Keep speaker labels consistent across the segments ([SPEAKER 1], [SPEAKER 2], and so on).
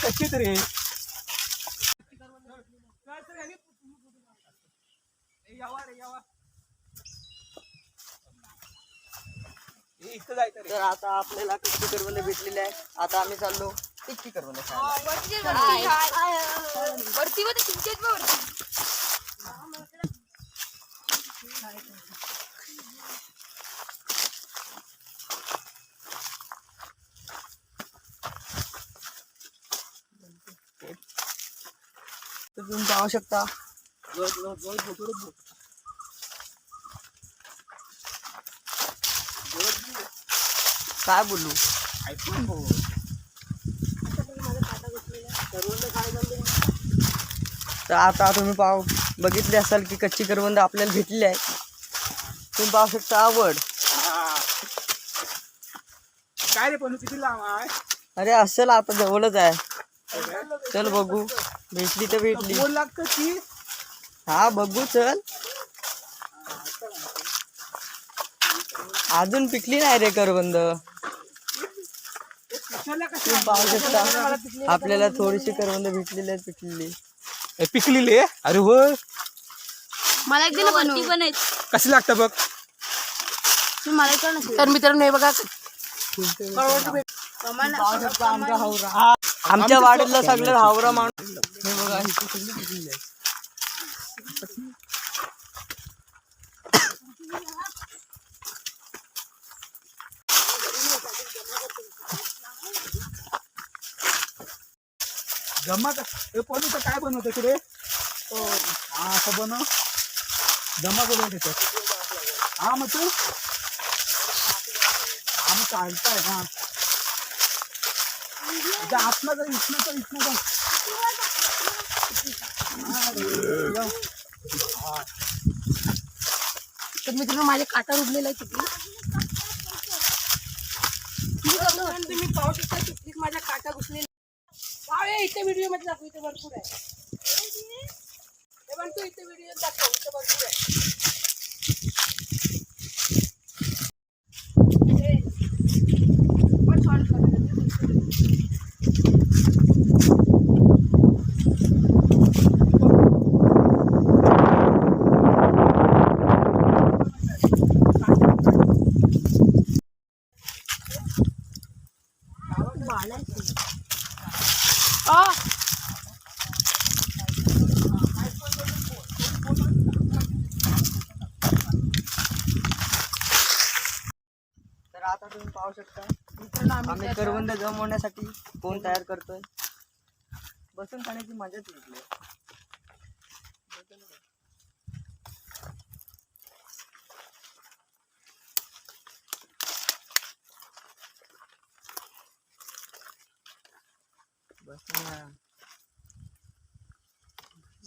[SPEAKER 1] कच्ची तरी तर आता आपल्याला कच्ची करवंद भेटलेली आहे. आता आम्ही चाललो टिक्की करवंद खायला. तर तुम्ही पाहू शकता काय बोलू तर आता तुम्ही बघितले असाल की कच्ची करवंद आपल्याला भेटली आहे. तुम्ही पाहू शकता आवड काय रे पण किती लांब आहे. अरे असेल आता जवळच आहे. चल बघू भेटली तर भेटली. लागतं की हा बघू चल. अजून पिकली नाही रे करवंद. पाहू शकता आपल्याला थोडीशी करवंद भेटलेली आहे. पिकलेली अरे हो
[SPEAKER 2] मला एक दिलं बनवून
[SPEAKER 1] कशी लागतं बघ.
[SPEAKER 2] तर मित्रांनो हे बघा
[SPEAKER 1] आमच्या वाडीतला सगळं हावरा माणूस हे बघा इथे सगळी पिकलेली आहे. गम्मा पण काय बनवतो तू रे. हा असं बनव जमा बनवून देतो. हा मग तू हा मग चालतंय. हा आतनं जा इथनं जा.
[SPEAKER 2] तर मित्रांनो माझे काटा रुडलेला आहे तिथे. तुम्ही पाहू शकता तिथलीच माझ्या काटा घुसलेला. इथे व्हिडिओ मध्ये दाखव. इथे भरपूर आहे. तू इथे व्हिडिओ दाखव. इथे भरपूर आहे.
[SPEAKER 1] तर आता तुम्ही पाहू शकता आम्ही करवंद जमवण्यासाठी कोण तयार करतोय. बसून खाण्याची मजाच वेगळी.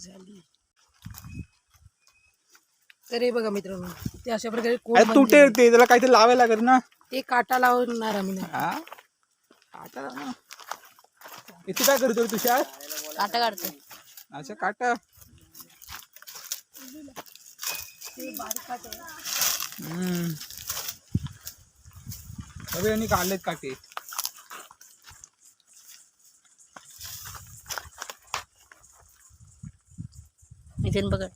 [SPEAKER 2] झाली. तर हे बघा मित्रांनो ते अशा प्रकारे
[SPEAKER 1] तुटे ते त्याला काहीतरी लावायला लागत ना.
[SPEAKER 2] ते काटा लावणार आम्ही नाही.
[SPEAKER 1] इथे काय करतो तुषार.
[SPEAKER 2] काटा काढतो.
[SPEAKER 1] अच्छा काटा अबे यांनी काढलेत काटे.
[SPEAKER 2] इथे बघा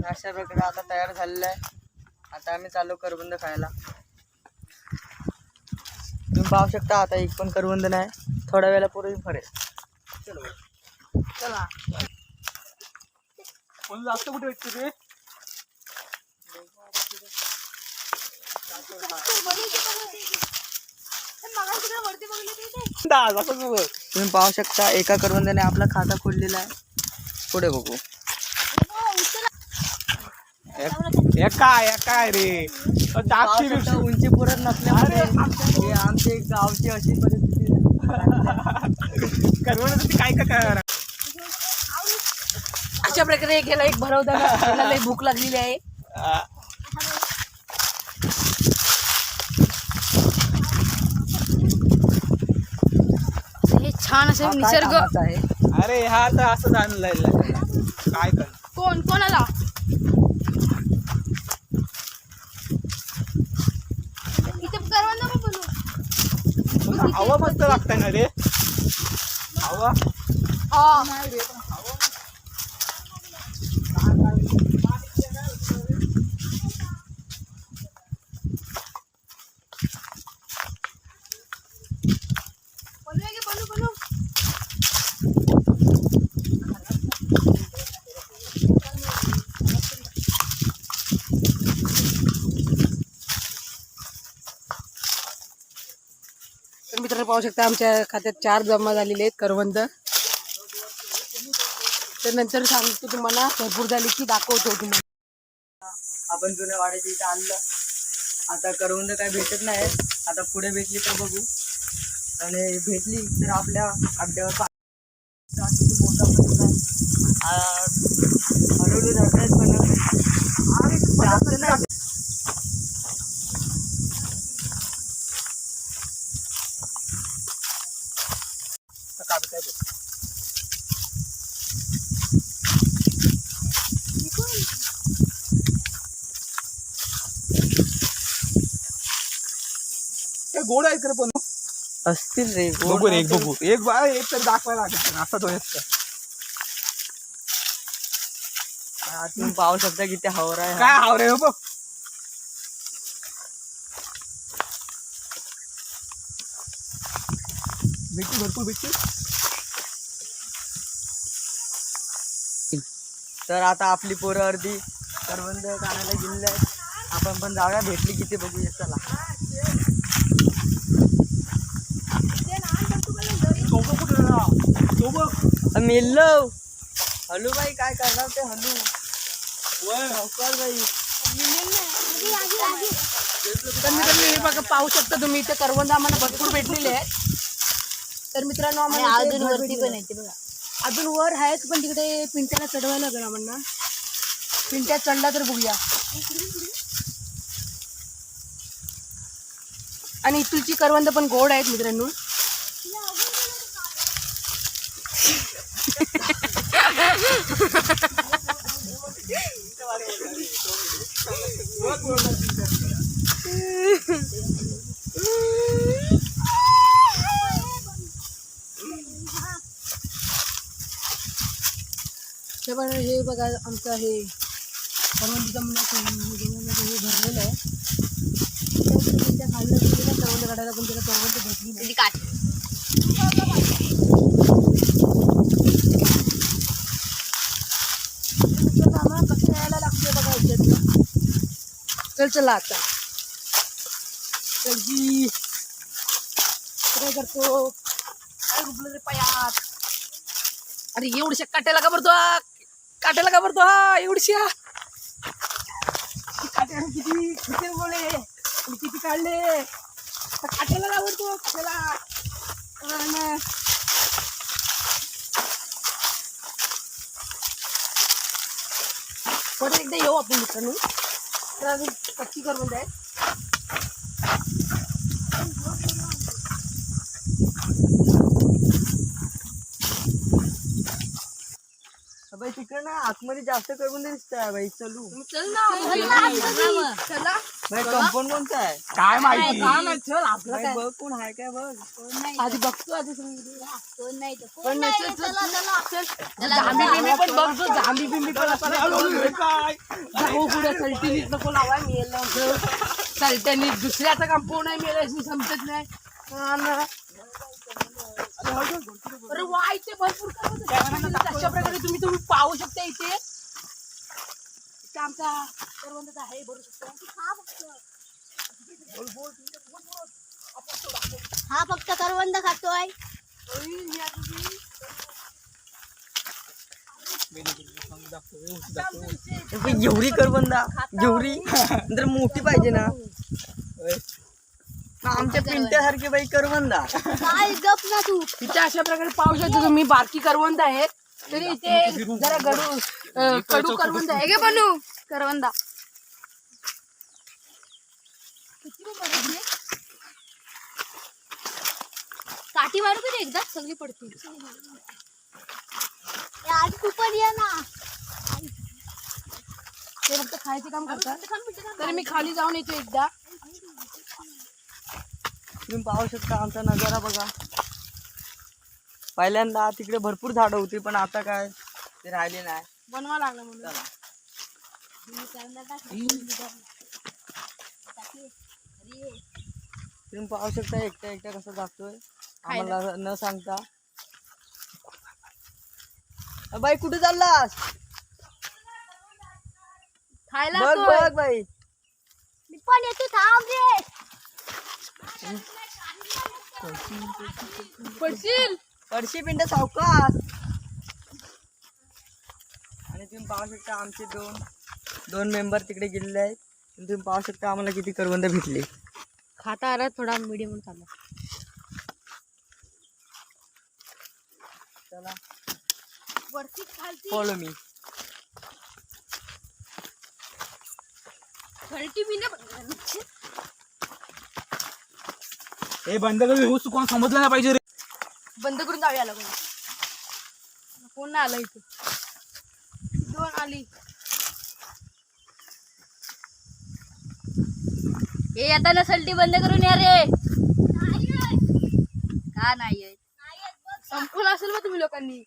[SPEAKER 1] अशा प्रकारे आता तयार झालेला आहे. आता आम्ही चालू करवंद खायला. तुम्ही पाहू शकता आता एक पण करवंद नाही. थोड्या वेळा पुढे फरेल.
[SPEAKER 2] चला
[SPEAKER 3] जास्त कुठे भेटते ते
[SPEAKER 1] तुम्ही पाहू शकता एका करवंदाने आपला खाता खोललेला आहे. पुढे बघू.
[SPEAKER 3] काय रे
[SPEAKER 1] पाहू शकता, उंची पुरत नसल्यामुळे हे आमची गावची अशी परिस्थिती
[SPEAKER 3] करवण्यासाठी काय काय
[SPEAKER 2] अशा प्रकारे गेला एक भरवता लई भूक लागलेली आहे. हे छान असे निसर्ग
[SPEAKER 1] आहे.
[SPEAKER 3] अरे हा तर असं जाणलं काय कर
[SPEAKER 2] कोण कोणाला इथे करवंद पण बनवू.
[SPEAKER 3] हवा मस्त लागतं ना रे हवा
[SPEAKER 2] बनू. तर मित्रांनो पाहू शकता आमच्या खात्यात 4 जमा झालेले आहेत करवंद. तर नंतर सांगतो तुम्हाला, भरपूर झाली की दाखवतो तुम्हाला.
[SPEAKER 1] आपण जुन्या वाड्याच्या इथं आणलं. आता करवंद काय भेटत नाही. आता पुढे भेटली तर बघू, आणि भेटली तर आपल्या अड्ड्यावर मोठा हळूहळू धरतायत पण जास्त नाही.
[SPEAKER 3] गोड आहे पण
[SPEAKER 1] असतील रे.
[SPEAKER 3] बघू रे एक तर दाखवायला लागत असा तो एक
[SPEAKER 1] तुम्ही पाहू शकता किती हवरा आहे.
[SPEAKER 3] काय हाव रे बघ भेटती भरपूर भेटती.
[SPEAKER 1] तर आता आपली पोरं अर्धी करवंद काढायला गेलेली आहेत. आपण पण जाऊया, भेटली किती बघूया. चला. मेल्लो हलू बाई, काय करणार ते हलू बाई.
[SPEAKER 2] तर मित्रांनो हे बघा पाहू शकता तुम्ही, इथे करवंद आम्हाला भरपूर भेटलेले आहेत. तर मित्रांनो आम्हाला अजून वरती पण आहेत बघा. अजून वर आहेत पण तिकडे पिंट्याला चढवायला लागेल आम्हाला. पिंट्या चढला तर बघूया. आणि इथूनची करवंद पण गोड आहेत मित्रांनो. हे बघा आमचं हे करवंदीचं हे भरलेलं आहे. त्या खाल्लं करवंद काढायला पण त्याला करवंद भेटली नाही. आम्हाला कसं यायला लागते बघा याच्यात. चला आता चलजी काय करतो, काय रुपलं रे पायात. अरे एवढ्या काट्याला का भरतो हा, काट्याला का भरतो हा एवढ्या काट्याला किती किती बोले किती काढले. काट्याला आवडतो काट्याला. परत एकदा येऊ आपण मित्रांनो. तर अजून कच्ची करवंद आहे.
[SPEAKER 1] बाई तिकडे ना आतमध्ये जास्त करवंद दिसतंय बाई. चलू
[SPEAKER 2] चल ना चला.
[SPEAKER 1] बाई कंपाऊंड कोणतं आहे
[SPEAKER 3] काय माहिती.
[SPEAKER 2] चल आपलं
[SPEAKER 1] बाई
[SPEAKER 2] काय
[SPEAKER 1] बघ, कोण आहे काय बघ.
[SPEAKER 2] आधी बघतो आधी
[SPEAKER 4] कोण नाही तर
[SPEAKER 2] पण झांबी बिंबी पण बघतो. झांबी बिंबी पण असं
[SPEAKER 3] काय
[SPEAKER 2] जाऊ पुढे सलटीनीच नको लावाय मिळेल. सलट्यानी दुसऱ्याचं कंपाऊंड नाही मिळेल समजत नाही. इथे भरपूर करवंद आहेत. अशा प्रकारे तुम्ही पाहू शकता इथे आमचा करवंद आहे भरू शकता.
[SPEAKER 4] हा फक्त करवंद खातोय.
[SPEAKER 1] एवढी करवंदा एवढी जर मोठी पाहिजे ना आमच्या पिंट्यासारखी बाई करवंदा.
[SPEAKER 4] काय गप ना तू.
[SPEAKER 2] इथे अशा प्रकारे पाहू शकता तुम्ही बारकी करवंद आहेत. तरी इथे जरा कडू करवंद आहे गे बनू करवंदा.
[SPEAKER 4] काठी मारू का एकदा सगळी पडतील. आज तू पण ये ना.
[SPEAKER 2] ते फक्त खायचे काम करतात. तरी मी खाली जाऊन येतो एकदा.
[SPEAKER 1] तुम्ही पाहू शकता आमचा नजारा बघा. पहिल्यांदा तिकडे भरपूर झाडं होती पण आता काय ते राहिले नाही.
[SPEAKER 2] बनवा लागला म्हणून.
[SPEAKER 1] तुम्ही पाहू शकता एकट्या एकट्या कसं जातोय आम्हाला न सांगता. बाई कुठे चाललास?
[SPEAKER 2] खायला
[SPEAKER 1] बघ
[SPEAKER 2] येतोय.
[SPEAKER 1] बघ बाई.
[SPEAKER 4] मी पण येतो थांब रे.
[SPEAKER 2] पडशील.
[SPEAKER 1] पडशी पिंड सावकाश. आणि तुम्ही पाहू शकता आमचे दोन मेंबर तिकडे गेलेले आहेत. तुम्ही पाहू शकता आम्हाला किती करवंद भेटली.
[SPEAKER 4] खाता आला थोडा मीडियम चालला.
[SPEAKER 1] चला
[SPEAKER 4] वरती खालती
[SPEAKER 1] फॉलो मी.
[SPEAKER 4] खालती मी ना.
[SPEAKER 3] हे बंद कर कोण समजलं नाही पाहिजे रे.
[SPEAKER 2] बंद करून जाऊया आला कोण नाही आला इथे. दोन आली.
[SPEAKER 4] हे आता ना सलटी बंद करून या रे. का नाही
[SPEAKER 2] संपूर्ण असेल मग तुम्ही लोकांनी.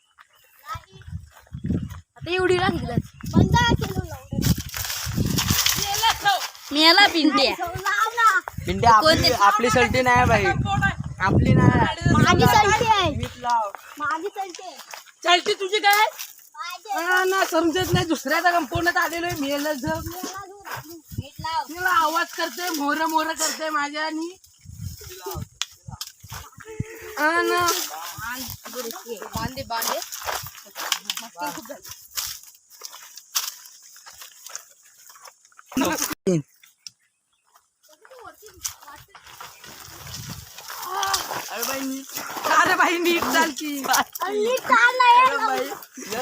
[SPEAKER 2] आता एवढी ना घेतलं.
[SPEAKER 4] मी याला पिंटे
[SPEAKER 1] पिंड्या आपली सलटी नाही बाई. आपली नाही.
[SPEAKER 4] माझी सलटी आहे.
[SPEAKER 1] मीच लाव.
[SPEAKER 4] माझी सलटी आहे.
[SPEAKER 2] चालती तुझी काय ना समजत नाही. दुसऱ्याचा कंपाऊंडात आलेलो आहे. मेलं जग
[SPEAKER 4] मीठ लाव.
[SPEAKER 2] मला आवाज करते मोर मोर करते माझ्या. आणि बांधे बांधे
[SPEAKER 1] अरे बाई नीट.
[SPEAKER 2] अरे बाई नीट चालती.
[SPEAKER 4] नीट चाल नाही.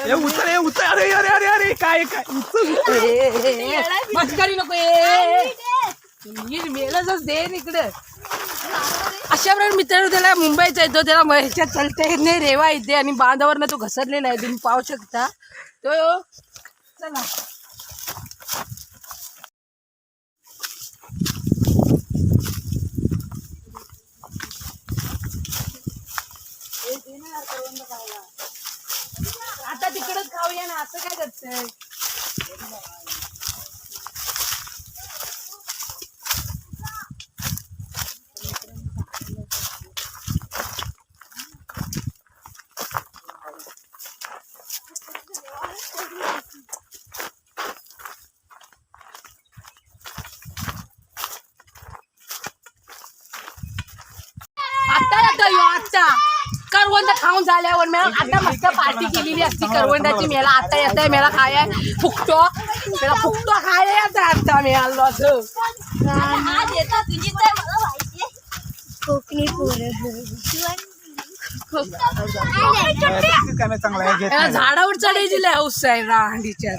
[SPEAKER 3] हे उचल अरे अरे अरे अरे काय काय
[SPEAKER 2] मस्करी नको. नीट मेलच दे इकडे. अशा प्रकारे मित्रांनो त्याला मुंबईचा येतो. त्याला ह्याच्यात चालता येत नाही. रेवा येते आणि बांधावरनं तो घसरलेला आहे. तुम्ही पाहू शकता तो. चला आता तिकडच खाऊया ना. असं काय करतंय. आता करवंद खाऊन झाल्यावर मी आता मस्त पार्टी केलेली असती करवंदाची. मेला आता येत आहे. मेला खाय फुकतो. मेला फुकतो खायला येत आता मी आलो असं.
[SPEAKER 4] आज येतात तुझी तर मला माहिती आहे. कोकणी पोरं
[SPEAKER 3] चांगला आहे घेत
[SPEAKER 2] त्याला झाडावर चढायची लय हौस आहे रांडीच्या.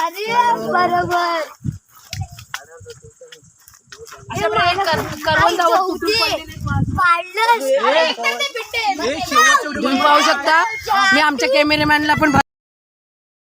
[SPEAKER 4] अरे बरोबर.
[SPEAKER 2] अशा प्रकारे करवंदावर तुटून पडलेले
[SPEAKER 4] पाडलं.
[SPEAKER 2] तुम्ही पाहू शकता. मी आमच्या कॅमेरामॅनला पण